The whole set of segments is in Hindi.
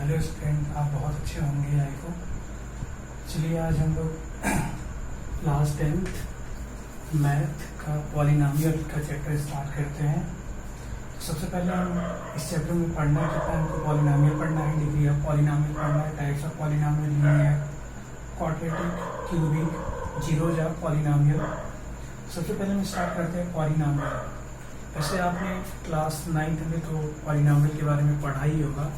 हेलो स्टूडेंट, आप बहुत अच्छे होंगे आई को। चलिए आज हम लोग क्लास 10th मैथ का पॉलिनॉमियल का चैप्टर स्टार्ट करते हैं। सबसे पहले हम इस चैप्टर में पढ़ना है कितना हमको पॉलिनॉमियल पढ़ना है, डिग्री ऑफ पॉलिनॉमियल पढ़ना है, types of polynomial, linear, quadratic, cubic, zeros of polynomial. सबसे पहले हम स्टार्ट करते हैं पॉलिनॉमियल। वैसे आपने क्लास 9th में तो पॉलिनॉमियल के बारे में पढ़ा ही होगा।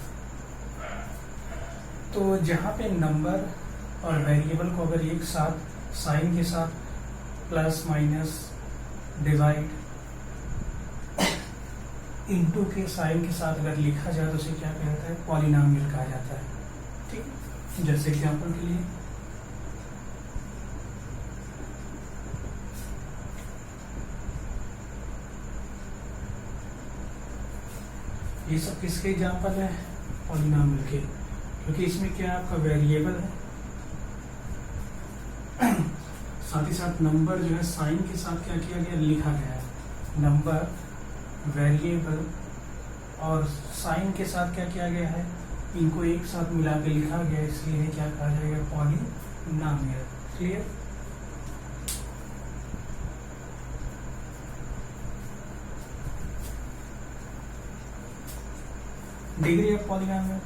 तो जहाँ पे नंबर और वेरिएबल को अगर एक साथ साइन के साथ प्लस माइनस डिवाइड इनटू के साइन के साथ अगर लिखा जाए तो उसे क्या कहता है, पॉलिनॉमियल कहा जाता है। ठीक है, जैसे एग्जांपल के लिए ये सब किसके एग्जांपल है, पॉलिनॉमियल के, क्योंकि इसमें क्या आपका वेरिएबल है, साथ ही साथ नंबर जो है साइन के साथ क्या किया गया, लिखा गया है। नंबर, वेरिएबल और साइन के साथ क्या किया गया है, इनको एक साथ मिला के लिखा गया, इसलिए क्या कहा जाएगा, polynomial. Clear? Degree of polynomial,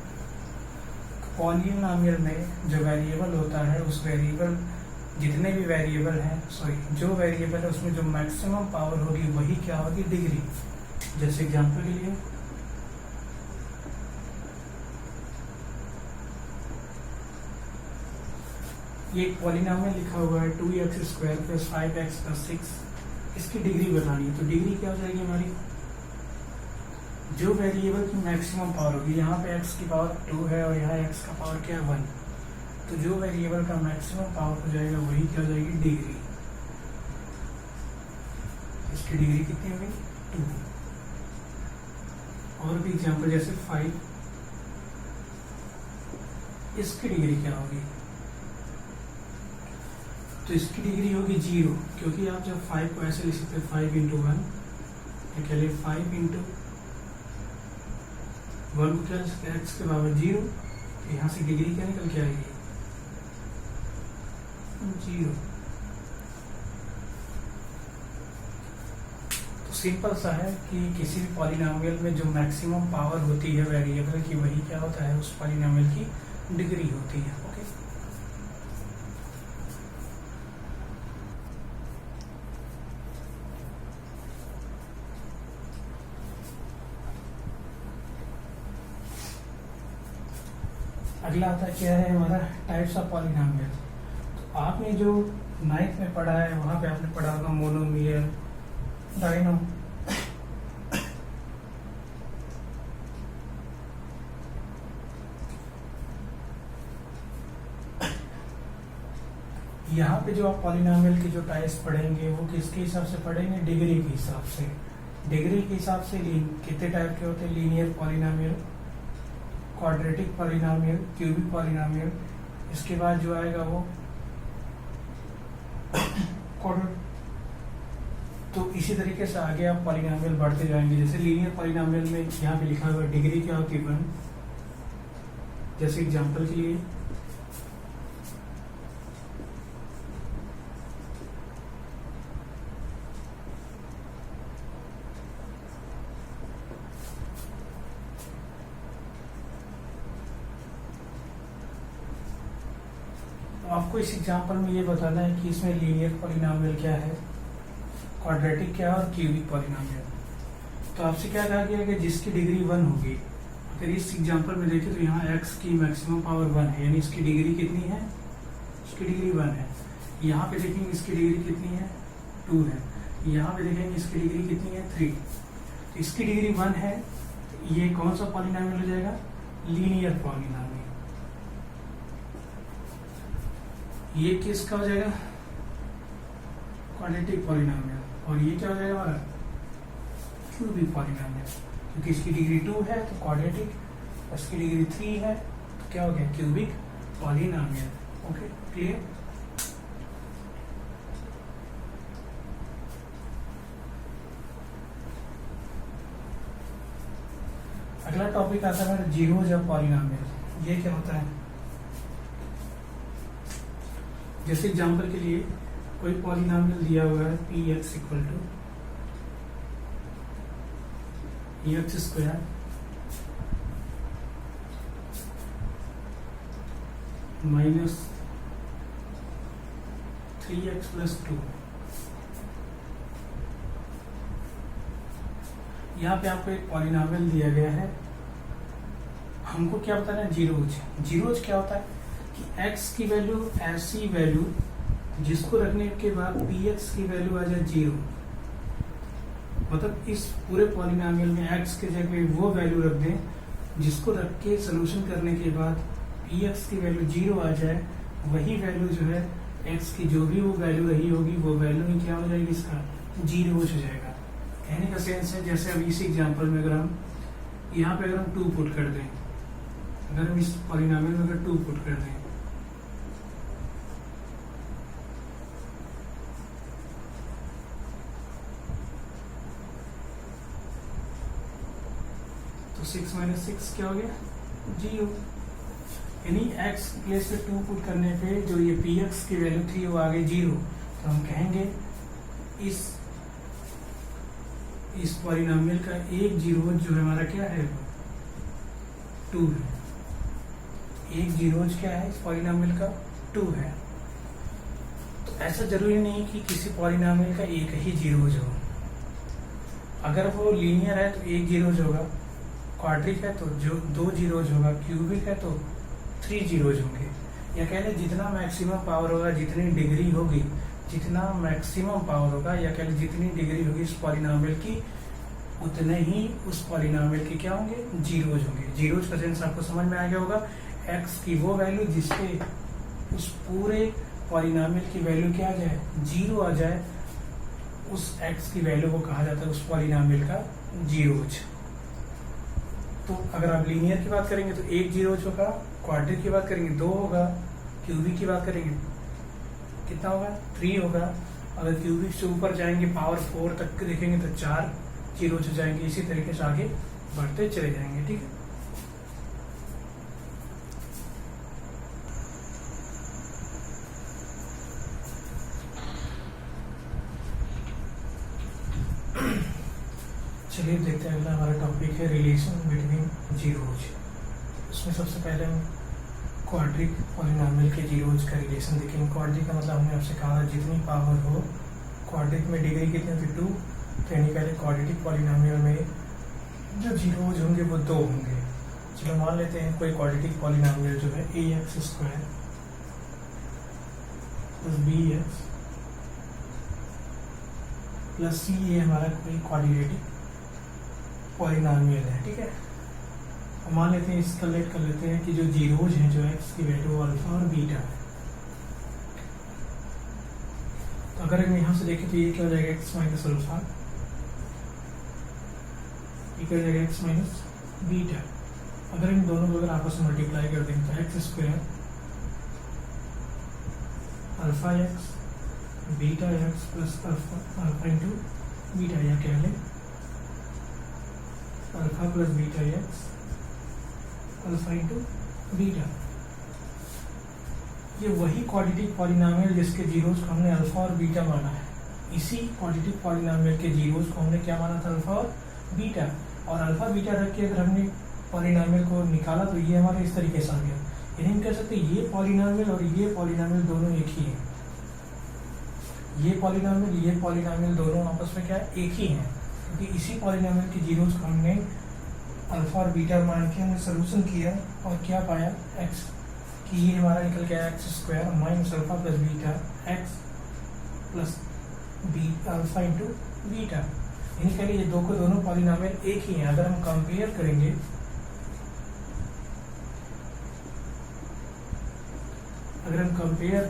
polynomial में जो वेरिएबल होता है उस वेरिएबल, जितने भी वेरिएबल हैं, जो वेरिएबल है उसमें जो मैक्सिमम पावर होगी वही क्या होगी, डिग्री। जैसे एग्जांपल के लिए ये एक पॉलिनॉमियल लिखा हुआ है 2x² + 5x + 6, इसकी डिग्री बतानी है। तो डिग्री क्या हो जाएगी हमारी, जो वेरिएबल की मैक्सिमम पावर होगी, यहाँ पे x की पावर 2 है और यहाँ x का पावर क्या है, 1, तो जो वेरिएबल का मैक्सिमम पावर हो जाएगा वही क्या हो जाएगी, डिग्री। इसकी डिग्री कितनी होगी, 2। और भी एग्जांपल जैसे 5, इसकी डिग्री क्या होगी, तो इसकी डिग्री होगी 0, क्योंकि आप जब 5 को ऐसे लिख सकते हैं 5 × 1, या कह लिए 5 × 1 को क्या लिख सकते हैं, x के बराबर 0, तो यहाँ से डिग्री क्या निकल के आएगी, 0। तो सिंपल सा है कि किसी भी पॉलिनॉमियल में जो मैक्सिमम पावर होती है वेरिएबल की, वही क्या होता है, उस पॉलिनॉमियल की डिग्री होती है। ओके, अगला आता है क्या है हमारा, टाइप्स ऑफ पॉलिनॉमियल। तो आपने जो 9th में पढ़ा है वहां पे आपने पढ़ा होगा मोनोमियल, डायनो, यहाँ पे जो आप पॉलिनॉमियल के जो टाइप्स पढ़ेंगे वो किसके हिसाब से पढ़ेंगे, डिग्री के हिसाब से। डिग्री के हिसाब से कितने टाइप के होते हैं, linear polynomial, quadratic polynomial, cubic polynomial, इसके बाद जो आएगा वो तो इसी तरीके से आगे आप पॉलिनॉमियल बढ़ते जाएंगे। जैसे लीनियर पॉलिनॉमियल में यहाँ पे लिखा हुआ डिग्री क्या होती है, 1। जैसे एग्जांपल के लिए आपको इस एग्जांपल में ये बताना है कि इसमें लीनियर पॉलिनॉमियल क्या है, क्वाड्रेटिक क्या है और क्यूबिक पॉलिनॉमियल। तो आपसे क्या कहा गया कि जिसकी डिग्री 1 होगी, अगर इस एग्जांपल में देखें तो यहाँ x की मैक्सिमम पावर 1 है, यानी इसकी डिग्री कितनी है, इसकी डिग्री 1 है। यहाँ पे देखेंगे इसकी डिग्री कितनी है, 2 है। यहाँ पे देखेंगे इसकी डिग्री कितनी है, 3। तो इसकी डिग्री 1 है, ये कौन सा पॉलिनॉमियल हो जाएगा, लीनियर पॉलिनॉमियल। ये किसका हो जाएगा, क्वाड्रेटिक पॉलिनॉमियल। और ये क्या हो जाएगा हमारा, क्यूबिक पॉलिनॉमियल, क्योंकि इसकी डिग्री 2 है तो क्वाड्रेटिक, इसकी डिग्री 3 है तो क्या हो गया, क्यूबिक पॉलिनॉमियल। Okay, clear? अगला टॉपिक आता है जीरोज ऑफ पॉलिनॉमियल। ये क्या होता है, जैसे एग्जांपल के लिए कोई पॉलिनॉमियल दिया हुआ है P x equal to x square minus 3x plus 2। यहाँ पे आपको एक पॉलिनॉमियल दिया गया है, हमको क्या बताना है, जीरोज। जीरोज क्या होता है कि x की वैल्यू ऐसी वैल्यू जिसको रखने के बाद px की वैल्यू आ जाए 0। मतलब इस पूरे पॉलिनॉमियल में x के जगह वो वैल्यू रख दें जिसको रख के सोल्यूशन करने के बाद px की वैल्यू 0 आ जाए। वही वैल्यू जो है x की जो भी वो वैल्यू रही होगी वो वैल्यू ही क्या हो जाएगी, इसका जीरोज हो जाएगा। कहने का सेंस है जैसे अब इसी एग्जांपल में अगर हम यहाँ पे अगर हम 2 पुट कर दें, अगर हम इस पॉलिनॉमियल में अगर 2 पुट कर दें तो 6 माइनस 6 क्या हो गया, 0। यानी x प्लेस पे 2 पुट करने पे जो ये px की वैल्यू थी वो आ गई 0। तो हम कहेंगे इस पॉलिनॉमियल का एक जीरो जो है हमारा क्या है, 2 है। एक जीरोज क्या है इस पॉलिनॉमियल का, 2 है। तो ऐसा जरूरी नहीं कि किसी पॉलिनॉमियल का एक ही जीरोज हो। अगर वो लीनियर है तो एक जीरोज होगा, क्वाड्रिक है तो जो 2 जीरोज होगा, क्यूबिक है तो 3 जीरोज होंगे। या कह लें जितना मैक्सिमम पावर होगा, जितनी डिग्री होगी, जितना मैक्सिमम पावर होगा, या कह लें जितनी डिग्री होगी इस पॉलिनॉमियल की, उतने ही उस पॉलिनॉमियल के क्या होंगे, जीरोज होंगे। जीरोज का सेंस आपको समझ में आ गया होगा। x की वो वैल्यू जिसपे उस पूरे पॉलिनॉमियल की वैल्यू क्या आ जाए, 0 आ जाए, उस x की वैल्यू को कहा जाता है उस पॉलिनॉमियल का जीरोज। तो अगर आप लीनियर की बात करेंगे तो 1 जीरोज होगा, क्वाड्रिक की बात करेंगे 2 होगा, क्यूबिक की बात करेंगे कितना होगा, 3 होगा। अगर क्यूबिक से ऊपर जाएंगे पावर 4 तक देखेंगे तो 4 जीरोज हो जाएंगे। इसी तरीके से आगे बढ़ते चले जाएंगे। ठीक है, चलिए देखते हैं। अगला हमारा टॉपिक है रिलेशन बिटवीन जीरोज। उसमें सबसे पहले हम क्वाड्रिक पॉलिनॉमियल के जीरोज का रिलेशन देखेंगे। क्वाड्रिक का मतलब हमने आपसे कहा जितनी पावर हो, क्वाड्रिक में डिग्री कितनी होती, 2। तो यानी पहले क्वाड्रेटिक पॉलिनॉमियल में जो जीरोज होंगे वो 2 होंगे। चलो मान लेते हैं कोई क्वाड्रेटिक पॉलिनॉमियल जो है ax square plus bx plus c, ये हमारा कोई क्वाड्रेटिक पॉलिनॉमियल है। ठीक है, मान लेते हैं इसका लेट कर लेते हैं कि जो जीरोज हैं जो x की वैल्यू अल्फा और बीटा है। तो अगर हम यहाँ से देखें तो ये क्या हो जाएगा, x माइनस अल्फा, ये क्या हो जाएगा x माइनस बीटा। अगर इन दोनों को अगर आपस में मल्टीप्लाई कर देंगे तो x square alpha x beta x plus alpha into beta, या कह लें alpha plus beta x alpha into beta. ये वही क्वाड्रेटिक पॉलिनॉमियल जिसके जीरोज को हमने अल्फा और बीटा माना है। इसी क्वाड्रेटिक पॉलिनॉमियल के जीरोज को हमने क्या माना था, अल्फा और बीटा। और अल्फा बीटा रख के अगर हमने पॉलिनॉमियल को निकाला तो ये हमारे इस तरीके से आ गया। यानी हम कह सकते हैं ये पॉलिनॉमियल और ये पॉलिनॉमियल दोनों एक ही हैं। ये पॉलिनॉमियल दोनों आपस में क्या है, एक ही हैं, क्योंकि इसी पॉलिनॉमियल के जीरोज को हमने अल्फा और बीटा मान के हमने सोल्यूशन किया और क्या पाया, एक्स, कि ये हमारा निकल गया x square minus alpha plus beta x plus b alpha into beta. यानी कह ये दोनों पॉलिनॉमियल एक ही हैं। अगर हम कंपेयर करेंगे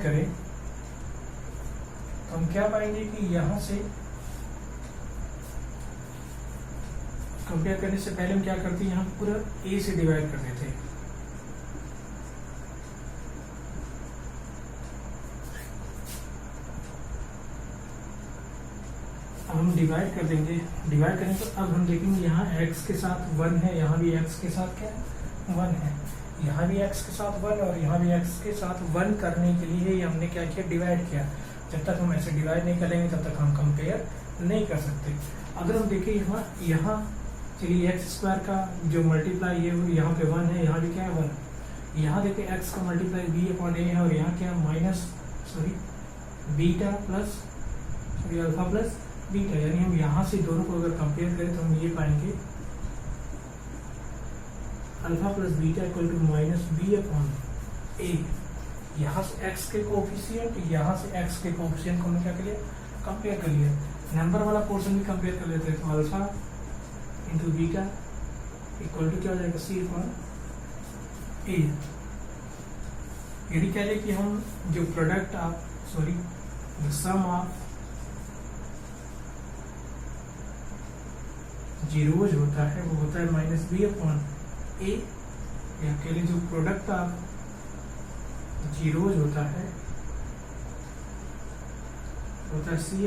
करें तो हम क्या पाएंगे कि यहाँ से कंपेयर करने से पहले हम क्या करते हैं, यहाँ पूरा a से डिवाइड कर देते हैं। अब हम डिवाइड कर देंगे, डिवाइड करेंगे तो अब हम देखेंगे यहाँ x के साथ 1 है, यहाँ भी x के साथ क्या 1 है। यहाँ भी x के साथ 1 और यहाँ भी x के साथ 1 करने के लिए हमने क्या किया, डिवाइड किया। जब तक हम ऐसे डिवाइड नहीं करेंगे तब तक हम कंपेयर नहीं कर सकते। अगर हम देखें यहाँ चलिए एक्स स्क्वायर का जो मल्टीप्लाई ये यहाँ पे 1 है, यहाँ भी क्या है 1। यहाँ देखिए x का मल्टीप्लाई b/a है और यहाँ क्या beta plus alpha plus beta, यानी हम यहाँ से दोनों को अगर कंपेयर करें तो हम ये पाएंगे alpha plus beta equal to -b/a। यहाँ से x के कोएफिशिएंट, यहाँ से x के कोएफिशिएंट को हमने क्या कर लिया, कंपेयर कर लिया। नंबर वाला पोर्शन भी कंपेयर कर लेते हैं, तो alpha into beta equal to क्या हो जाएगा, c/a। यदि कह लें कि हम जो product of the sum of zeros होता है वो होता है -b/a, या कह लें जो प्रोडक्ट ऑफ जीरोज होता है c/a।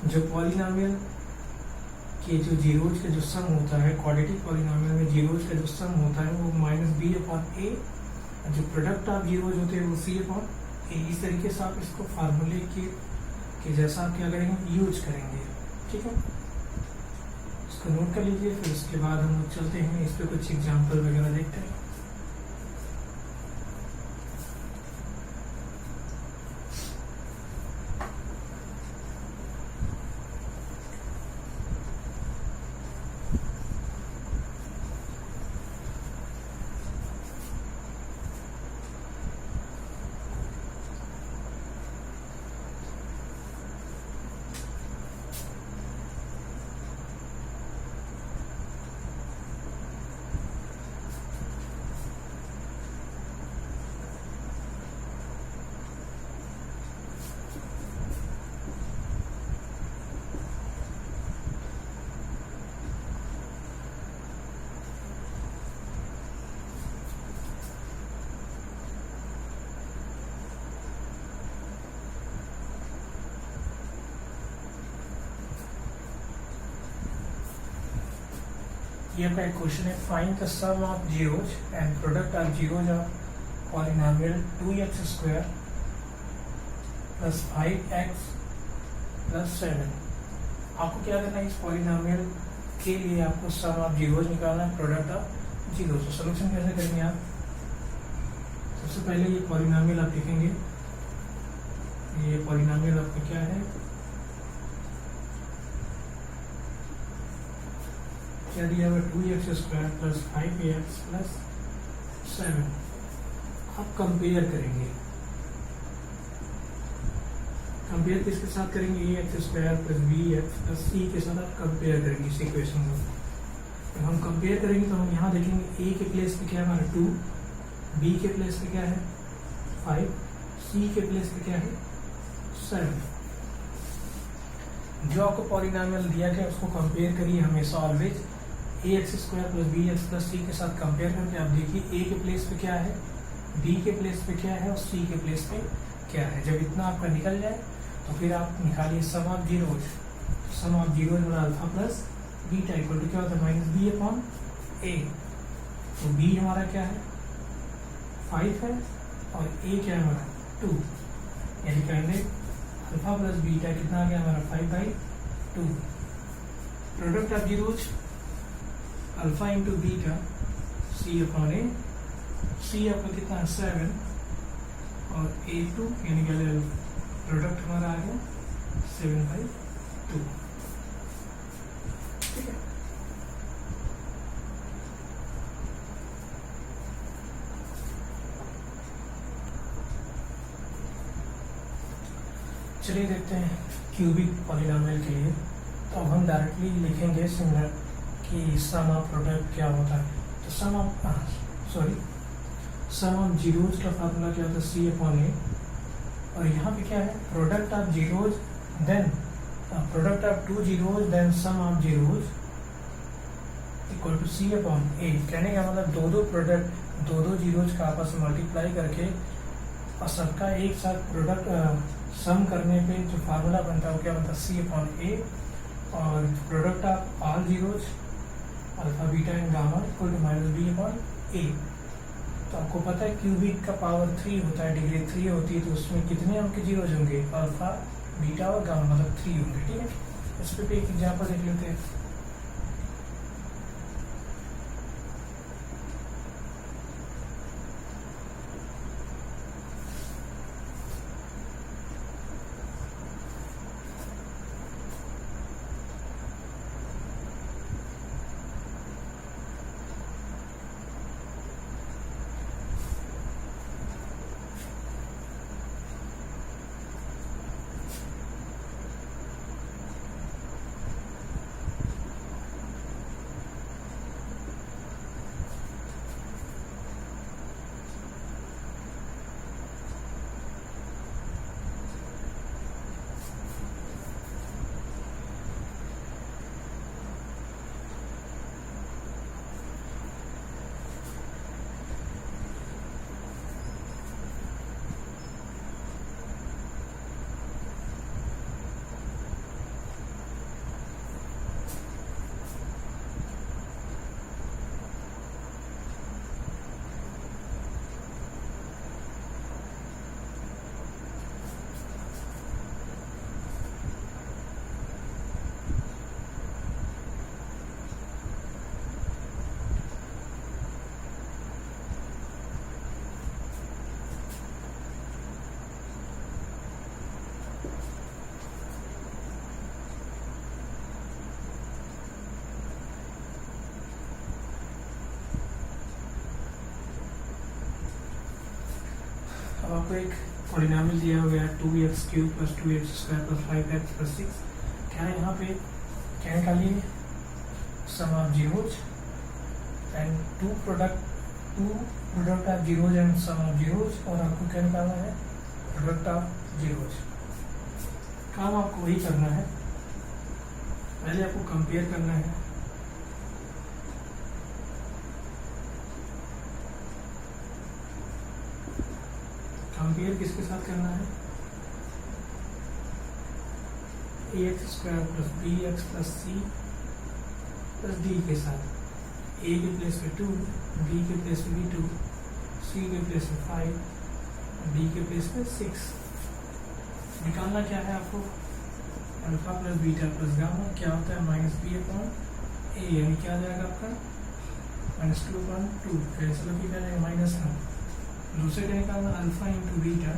जो पॉलिनोमियल के जो जीरोज का जो सम होता है, क्वाड्रेटिक पॉलिनोमियल में जीरोज का जो सम होता है वो -b/a, जो प्रोडक्ट ऑफ जीरोज होते हैं वो c/a। इस तरीके से आप इसको फार्मूले के जैसा आप क्या करेंगे, यूज करेंगे। ठीक है, इसको नोट कर लीजिए, फिर उसके बाद हम लोग चलते हैं इस पे कुछ एग्जाम्पल वगैरह देखते हैं। ये आपका एक क्वेश्चन है, find the sum of zeros and product of zeros of polynomial 2x² plus 5x plus 7। आपको क्या करना है, इस पॉलिनोमियल के लिए आपको सम ऑफ जीरोज निकालना है, प्रोडक्ट ऑफ जीरोज। तो सोल्यूशन कैसे करेंगे आप, सबसे पहले ये पॉलिनोमियल आप लिखेंगे। ये पॉलिनोमियल आपका क्या है, क्या दिया हुआ, 2x² प्लस 5x प्लस 7। आप कंपेयर करेंगे, कंपेयर किसके साथ करेंगे, ax² plus bx plus c के साथ आप कंपेयर करेंगे इस इक्वेशन को। जब हम कंपेयर करेंगे तो हम यहाँ देखेंगे a के प्लेस पे क्या है हमारा 2, b के प्लेस पे क्या है 5, c के प्लेस पे क्या है 7। जो आपको पॉलिनोमियल दिया गया उसको कंपेयर करिए हमेशा always ax² plus bx plus c के साथ कंपेयर करके आप देखिए a के प्लेस पे क्या है, b के प्लेस पे क्या है और c के प्लेस पे क्या है। जब इतना आपका निकल जाए तो फिर आप निकालिए sum of zeros. Sum of zeros वाला alpha plus beta equal to क्या होता है, -b/a। तो b हमारा क्या है 5 है और a क्या है हमारा 2, यानी कहेंगे अल्फा प्लस बीटा कितना आ गया हमारा 5/2। Product of zeros alpha into beta c/a, c आपका कितना है 7 और a2, यानी कि प्रोडक्ट हमारा आ गया 7/2। ठीक है, चलिए देखते हैं क्यूबिक पॉलिनोमियल के लिए। तो अब हम डायरेक्टली लिखेंगे सिमिलर कि सम ऑफ प्रोडक्ट क्या होता है। तो सम ऑफ जीरोज का फार्मूला क्या होता है, c/a। और यहाँ पे क्या है, product of zeros then product of 2 zeros then sum of zeros equal to c/a। कहने का मतलब दो प्रोडक्ट, दो जीरोज का आपस में मल्टीप्लाई करके और सबका एक साथ प्रोडक्ट सम करने पे जो फार्मूला बनता है वो क्या बनता है, c/a। और product of all zeros alpha beta and gamma equal to minus b upon a. तो आपको पता है क्यूबिक का पावर 3 होता है, डिग्री 3 होती है, तो उसमें कितने आपके जीरोज होंगे, अल्फा बीटा और गामा, मतलब 3 होंगे। ठीक है, इस पे एक एग्जाम्पल देख लेते हैं। अब आपको एक पॉलिनॉमियल दिया हुआ है 2x³ + 2x² + 5x + 6। क्या है यहाँ पे, क्या निकालिए, sum of zeros and two product of zeros and sum of zeros, और आपको क्या निकालना है, प्रोडक्ट ऑफ जीरोज। काम आपको वही करना है, पहले आपको कंपेयर करना है। कंपेयर किसके साथ करना है, ax² + bx + c + d के साथ। a के प्लेस पे 2, b के प्लेस पे भी 2, c के प्लेस पे 5, d के प्लेस पे 6। निकालना क्या है आपको, अल्फा + बीटा + गामा क्या होता है, -b अपॉन a, यानी क्या आ जाएगा आपका -2/2, कैंसिल होकर क्या जाएगा -1। दूसरे का निकालना alpha into beta,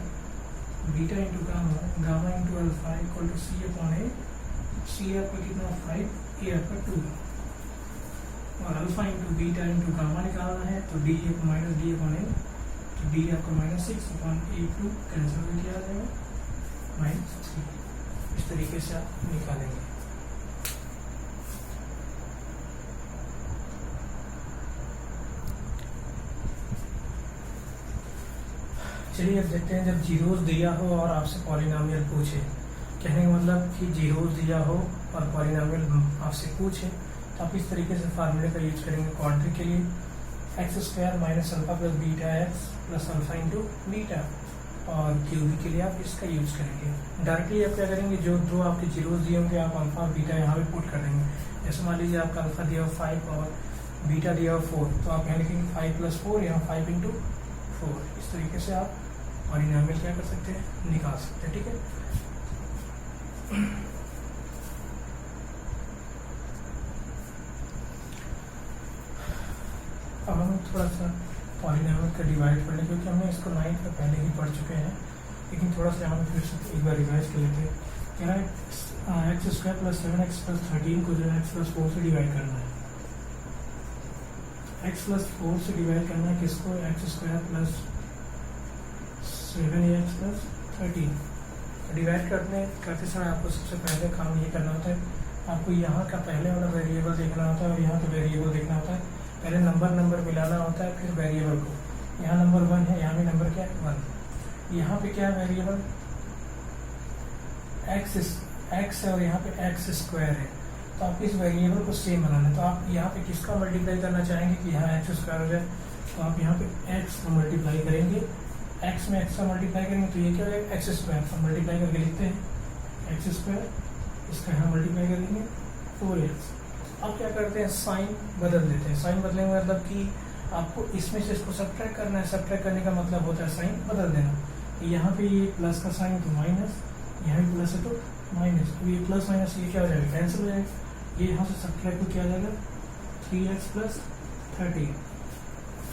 beta into gamma, gamma into alpha equal to c upon a, c आपका कितना 5, a आपका 2, और alpha into beta into gamma निकालना है तो d minus d upon a, तो d आपका -6 अपॉन a2, कैंसिल होकर क्या आ जाएगा -3। इस तरीके से आप निकालेंगे। चलिए अब देखते हैं, जब जीरोज दिया हो और आपसे पॉलिनॉमियल पूछे, कहने का मतलब कि जीरोज दिया हो और पॉलिनॉमियल आपसे पूछे, तो आप इस तरीके से फार्मूले का यूज करेंगे। क्वाड्री के लिए x² - alpha + beta x + alpha into beta, और क्यूबी के लिए आप इसका यूज करेंगे। डायरेक्टली आप क्या करेंगे, जो दो आपके जीरोज दिए होंगे आप अल्फा और बीटा यहाँ पे पुट कर देंगे। जैसे मान लीजिए आपका अल्फा दिया हो 5 और बीटा दिया हो 4, तो आप यहाँ लिखेंगे 5 + 4, यहाँ 5 × 4। इस तरीके से आप पॉलिनॉमियल क्या कर सकते हैं, निकाल सकते हैं। ठीक है, अब हम थोड़ा सा पॉलिनॉमियल का डिवाइड पढ़ लें, क्योंकि हमने इसको 9th में पहले ही पढ़ चुके हैं, लेकिन थोड़ा सा हम फिर से एक बार रिवाइज कर लेते हैं। कह रहा है x² + 7x + 13 को जो है x + 4 से डिवाइड करना है। x + 4 से डिवाइड करना है किसको, x² + 7ax + 13। डिवाइड करते समय आपको सबसे पहले काम ये करना होता है, आपको यहाँ का पहले वाला वेरिएबल देखना होता है और यहाँ का वेरिएबल देखना होता है। पहले नंबर मिलाना होता है, फिर वेरिएबल को। यहाँ नंबर 1 है, यहाँ भी नंबर क्या है 1। यहाँ पे क्या है वेरिएबल x है और यहाँ पे x² है, तो आप इस वेरिएबल को सेम बनाना है। तो आप यहाँ पे किसका मल्टीप्लाई करना चाहेंगे कि यहाँ x² हो जाए, तो आप यहाँ पे x को मल्टीप्लाई करेंगे, x में x का मल्टीप्लाई करेंगे तो ये क्या होगा x², तो मल्टीप्लाई करके लिखते हैं x², इसका यहाँ मल्टीप्लाई करेंगे 4x। अब क्या करते हैं, साइन बदल देते हैं। साइन बदलने का मतलब कि आपको इसमें से इसको सब्ट्रैक्ट करना है। सब्ट्रैक्ट करने का मतलब होता है साइन बदल देना। यहाँ पे ये प्लस का साइन तो माइनस, यहाँ भी प्लस है तो माइनस। तो ये प्लस माइनस ये क्या हो जाएगा, कैंसिल हो जाएगा। ये यहाँ से सब्ट्रैक्ट तो क्या आ जाएगा 3x + 13।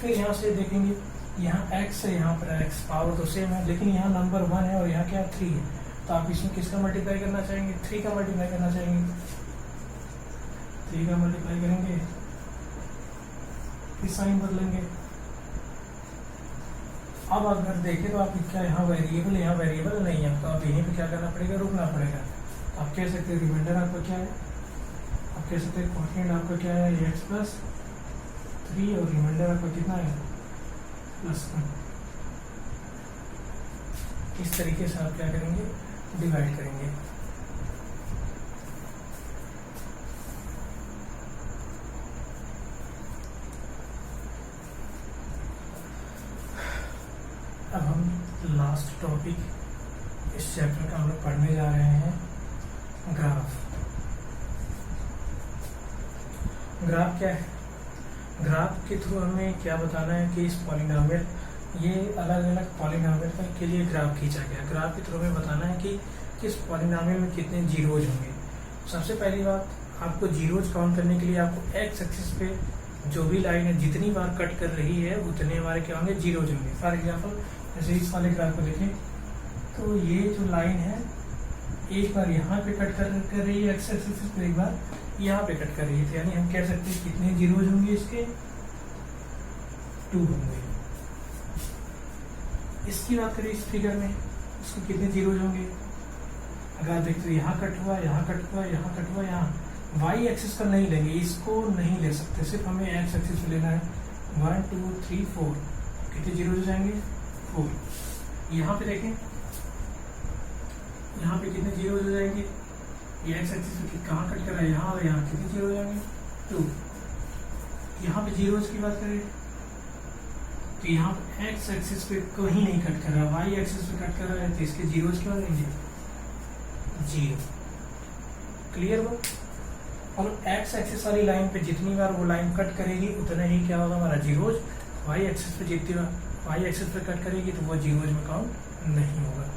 फिर यहाँ से देखेंगे, यहाँ x है, यहाँ पर x पावर तो सेम है, लेकिन यहाँ नंबर 1 है और यहाँ क्या 3 है। तो आप इसमें किसका मल्टीप्लाई करना चाहेंगे, 3 का मल्टीप्लाई करना चाहेंगे। 3 का मल्टीप्लाई करेंगे, फिर साइन बदलेंगे। अब अगर देखें तो आप क्या यहाँ वेरिएबल नहीं है, तो आप यहीं पे क्या करना पड़ेगा, रुकना पड़ेगा। तो आप कह सकते हैं रिमाइंडर आपका क्या है, आप कह सकते हैं कॉन्स्टेंट आपका क्या है, x + 3 और रिमाइंडर आपका कितना है +1। इस तरीके से आप क्या करेंगे, डिवाइड करेंगे। अब हम लास्ट टॉपिक इस चैप्टर का हम लोग पढ़ने जा रहे हैं, ग्राफ। ग्राफ क्या है, ग्राफ के थ्रू हमें क्या बताना है कि इस पॉलिनोमियल, ये अलग अलग पॉलिनोमियल के लिए ग्राफ खींचा गया। ग्राफ के थ्रू हमें बताना है कि किस पॉलिनोमियल में कितने जीरोज होंगे। सबसे पहली बात, आपको जीरोज काउंट करने के लिए आपको एक्स एक्सिस पे जो भी लाइन है जितनी बार कट कर रही है उतने हमारे क्या होंगे, जीरोज होंगे। फॉर एग्जाम्पल जैसे इस वाले ग्राफ को देखें तो ये जो लाइन है एक बार यहाँ पे कट कर रही है एक्स एक्सिस पे, एक बार यहाँ पे कट कर रही है। तो यानी हम कह सकते हैं कितने जीरोज होंगे इसके, 2 होंगे। इसकी बात करें इस फिगर में, इसको कितने जीरोज होंगे, अगर आप देखते हो यहाँ कट हुआ, यहाँ कट हुआ, यहाँ कट हुआ, यहाँ वाई एक्सिस का नहीं लेंगे, इसको नहीं ले सकते, सिर्फ हमें एक्स एक्सिस पे लेना है। 1 2 3 4 कितने जीरो हो जाएंगे, 4। यहाँ पे देखें, यहाँ पे कितने जीरो हो जाएंगे, ये एक्स एक्सिस पे कहाँ कट कर रहा है, यहाँ और यहाँ, कितने जीरो हो जाएंगे, 2। यहाँ पे जीरोज की बात करें तो यहाँ पे एक्स एक्सिस पे कहीं नहीं कट कर रहा है, वाई एक्सिस पे कट कर रहा है, तो इसके जीरोज क्या हो जाएंगे, 0। क्लियर बात। और एक्स एक्सिस वाली लाइन पे जितनी बार वो लाइन कट करेगी उतना ही क्या होगा हमारा जीरोज। वाई एक्सिस पे जितनी बार वाई एक्सिस पे कट करेगी तो वो जीरोज में काउंट नहीं होगा।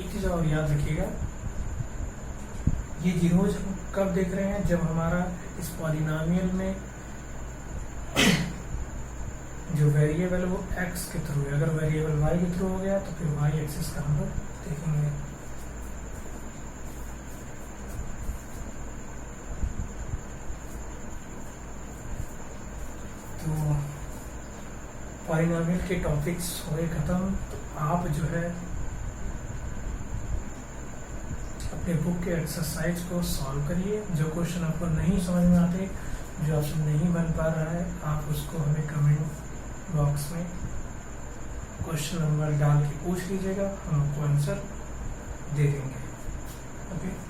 एक चीज और याद रखिएगा, ये जीरोज कब देख रहे हैं, जब हमारा इस पॉलिनोमियल में जो वेरिएबल वो x के थ्रू है। अगर वेरिएबल y के थ्रू हो गया तो फिर y एक्सिस का हम लोग देखेंगे। तो पॉलिनोमियल के टॉपिक्स हो गए खत्म। तो आप जो है अपने बुक के एक्सरसाइज को सॉल्व करिए। जो क्वेश्चन आपको नहीं समझ में आते, जो आपसे नहीं बन पा रहा है, आप उसको हमें कमेंट बॉक्स में क्वेश्चन नंबर डाल के पूछ लीजिएगा, हम आपको आंसर दे देंगे। ओके।